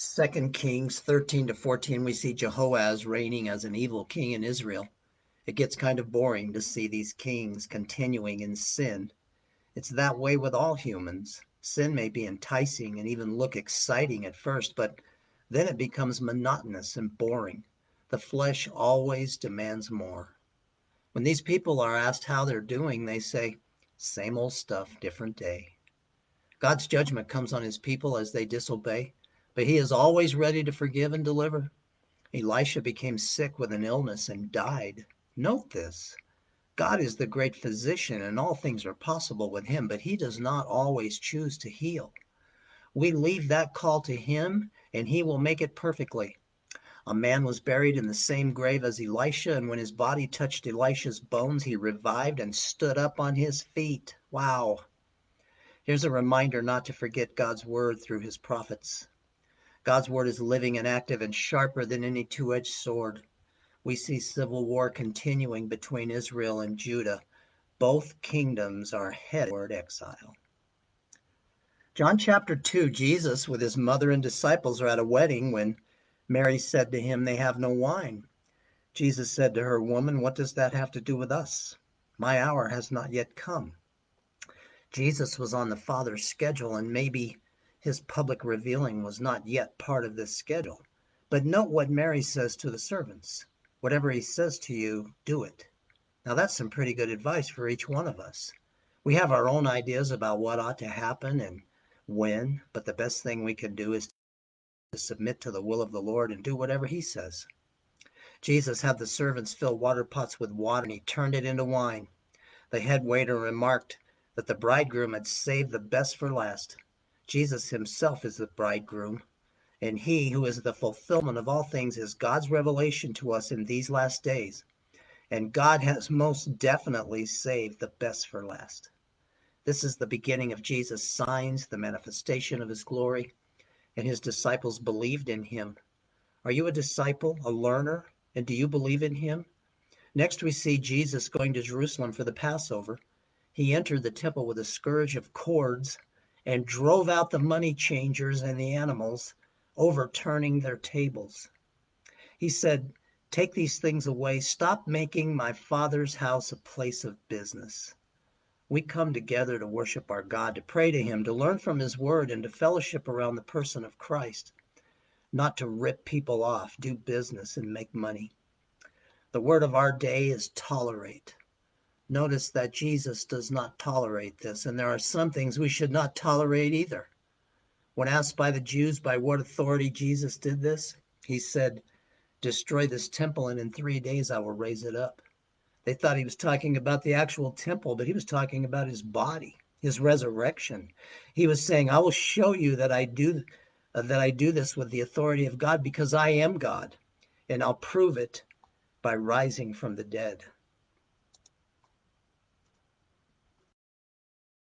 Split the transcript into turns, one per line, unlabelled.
2 Kings 13 to 14, we see Jehoaz reigning as an evil king in Israel. It gets kind of boring to see these kings continuing in sin. It's that way with all humans. Sin may be enticing and even look exciting at first, but then it becomes monotonous and boring. The flesh always demands more. When these people are asked how they're doing, they say, same old stuff, different day. God's judgment comes on his people as they disobey, but he is always ready to forgive and deliver. Elisha became sick with an illness and died. Note this. God is the great physician and all things are possible with him, but he does not always choose to heal. We leave that call to him and he will make it perfectly. A man was buried in the same grave as Elisha, and when his body touched Elisha's bones, he revived and stood up on his feet. Wow. Here's a reminder not to forget God's word through his prophets. God's word is living and active and sharper than any two-edged sword. We see civil war continuing between Israel and Judah. Both kingdoms are headed toward exile. John chapter 2, Jesus with his mother and disciples are at a wedding when Mary said to him, they have no wine. Jesus said to her, woman, what does that have to do with us? My hour has not yet come. Jesus was on the Father's schedule, and maybe his public revealing was not yet part of this schedule. But note what Mary says to the servants. Whatever he says to you, do it. Now that's some pretty good advice for each one of us. We have our own ideas about what ought to happen and when, but the best thing we can do is to submit to the will of the Lord and do whatever he says. Jesus had the servants fill water pots with water, and he turned it into wine. The head waiter remarked that the bridegroom had saved the best for last. Jesus himself is the bridegroom, and he who is the fulfillment of all things is God's revelation to us in these last days. And God has most definitely saved the best for last. This is the beginning of Jesus' signs, the manifestation of his glory, and his disciples believed in him. Are you a disciple, a learner, and do you believe in him? Next, we see Jesus going to Jerusalem for the Passover. He entered the temple with a scourge of cords and drove out the money changers and the animals, overturning their tables. He said, take these things away. Stop making my Father's house a place of business. We come together to worship our God, to pray to him, to learn from his word, and to fellowship around the person of Christ, not to rip people off, do business, and make money. The word of our day is tolerate. Notice that Jesus does not tolerate this, and there are some things we should not tolerate either. When asked by the Jews by what authority Jesus did this, he said, destroy this temple and in 3 days I will raise it up. They thought he was talking about the actual temple, but he was talking about his body, his resurrection. He was saying, I will show you that I do this with the authority of God because I am God, and I'll prove it by rising from the dead.